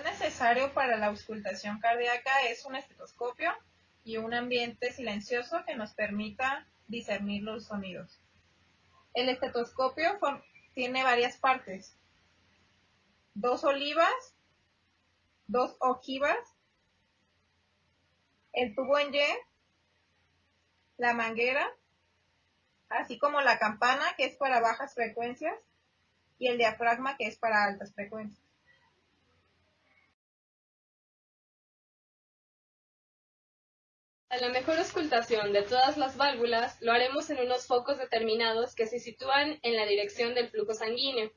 Necesario para la auscultación cardíaca es un estetoscopio y un ambiente silencioso que nos permita discernir los sonidos. El estetoscopio tiene varias partes: dos olivas, dos ojivas, el tubo en Y, la manguera, así como la campana, que es para bajas frecuencias, y el diafragma, que es para altas frecuencias. A la mejor auscultación de todas las válvulas lo haremos en unos focos determinados que se sitúan en la dirección del flujo sanguíneo.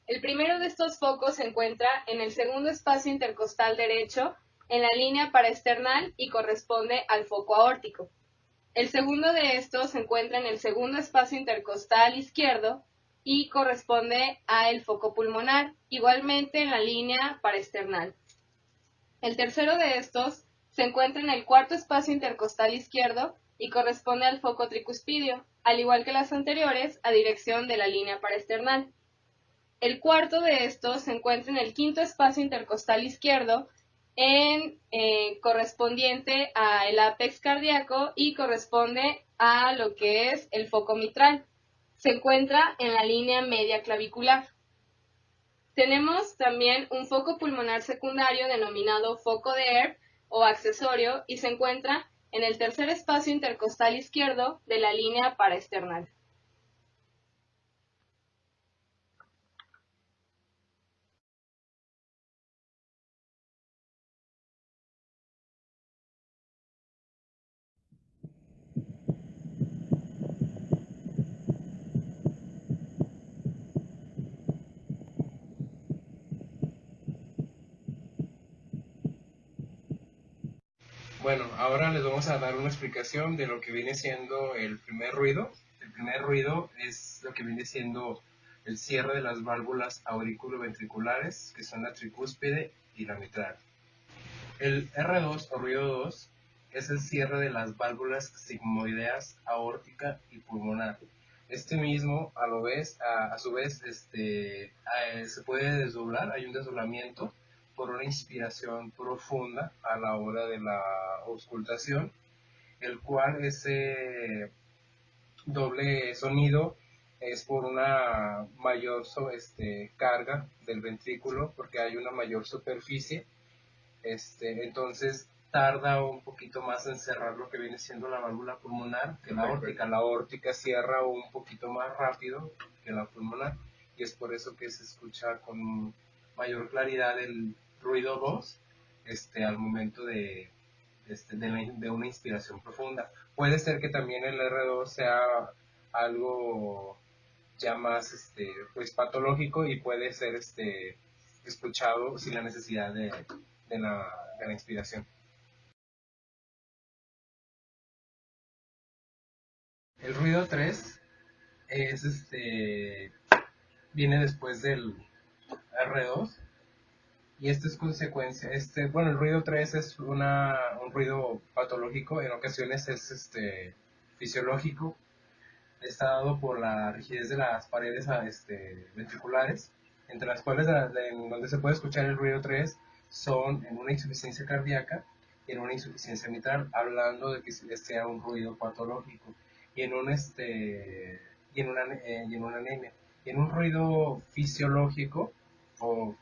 El primero de estos focos se encuentra en el segundo espacio intercostal derecho, en la línea paraesternal y corresponde al foco aórtico. El segundo de estos se encuentra en el segundo espacio intercostal izquierdo y corresponde al foco pulmonar, igualmente en la línea paraesternal. El tercero de estos se encuentra en el cuarto espacio intercostal izquierdo y corresponde al foco tricuspidio, al igual que las anteriores, a dirección de la línea paraesternal. El cuarto de estos se encuentra en el quinto espacio intercostal izquierdo, correspondiente al ápex cardíaco y corresponde a lo que es el foco mitral. Se encuentra en la línea media clavicular. Tenemos también un foco pulmonar secundario denominado foco de Earp o accesorio y se encuentra en el tercer espacio intercostal izquierdo de la línea paraesternal. Bueno, ahora les vamos a dar una explicación de lo que viene siendo el primer ruido. El primer ruido es lo que viene siendo el cierre de las válvulas auriculoventriculares, que son la tricúspide y la mitral. El R2 o ruido 2 es el cierre de las válvulas sigmoideas, aórtica y pulmonar. Este mismo, a su vez, se puede desdoblar, hay un desdoblamiento por una inspiración profunda a la hora de la auscultación, el cual ese doble sonido es por una mayor carga del ventrículo, porque hay una mayor superficie, entonces tarda un poquito más en cerrar lo que viene siendo la válvula pulmonar que la aórtica. La aórtica cierra un poquito más rápido que la pulmonar y es por eso que se escucha con mayor claridad el ruido 2 al momento de una inspiración profunda. Puede ser que también el R2 sea algo ya más pues patológico y puede ser escuchado sin la necesidad de la inspiración. El ruido 3 es viene después del R2 y esto es consecuencia, bueno, el ruido 3 es un ruido patológico, en ocasiones es fisiológico, está dado por la rigidez de las paredes ventriculares, entre las cuales en donde se puede escuchar el ruido 3 son en una insuficiencia cardíaca y en una insuficiencia mitral, hablando de que sea un ruido patológico, y en una anemia. Y en un ruido fisiológico o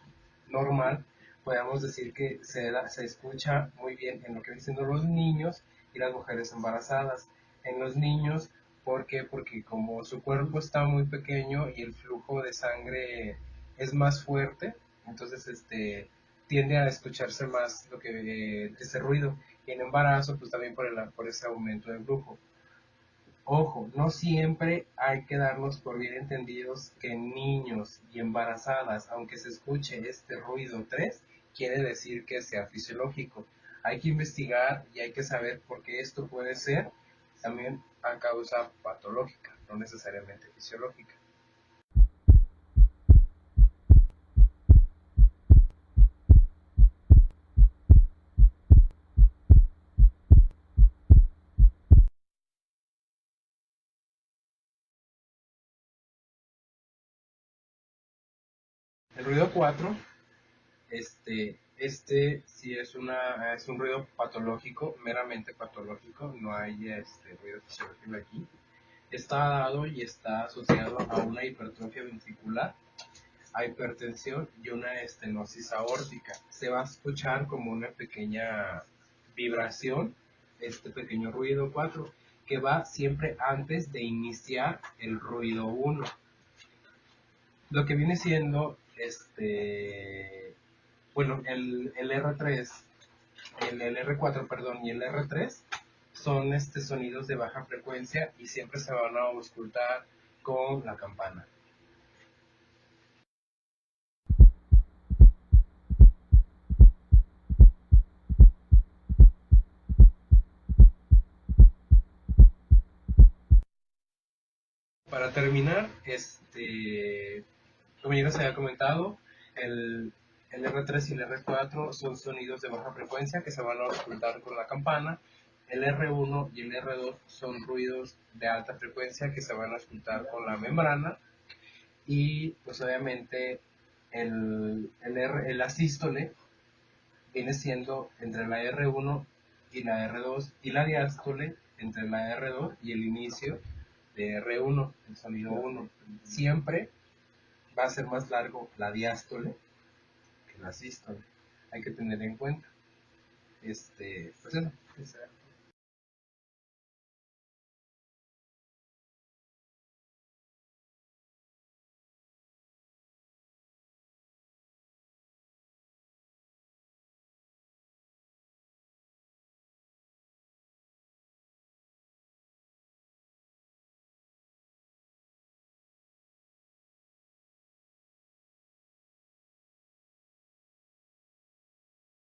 normal, podemos decir que se escucha muy bien en lo que dicen los niños y las mujeres embarazadas. En los niños, ¿por qué? Porque como su cuerpo está muy pequeño y el flujo de sangre es más fuerte, entonces tiende a escucharse más ese ruido. Y en embarazo, pues también por ese aumento del flujo. Ojo, no siempre hay que darnos por bien entendidos que en niños y embarazadas, aunque se escuche este ruido 3, quiere decir que sea fisiológico. Hay que investigar y hay que saber por qué esto puede ser también a causa patológica, no necesariamente fisiológica. El ruido 4 Sí es es un ruido patológico, meramente patológico, no hay ruido fisiológico aquí. Está dado y está asociado a una hipertrofia ventricular, a hipertensión y una estenosis aórtica. Se va a escuchar como una pequeña vibración, este pequeño ruido 4, que va siempre antes de iniciar el ruido 1. Lo que viene siendo bueno, el R3, el R4, perdón, y el R3 son sonidos de baja frecuencia y siempre se van a auscultar con la campana. Para terminar, como ya les había comentado, el R3 y el R4 son sonidos de baja frecuencia que se van a auscultar con la campana. El R1 y el R2 son ruidos de alta frecuencia que se van a auscultar con la membrana. Y pues obviamente el asístole viene siendo entre la R1 y la R2 y la diástole entre la R2 y el inicio de R1, el sonido 1. Siempre va a ser más largo la diástole que la sístole. Hay que tener en cuenta. Pues eso.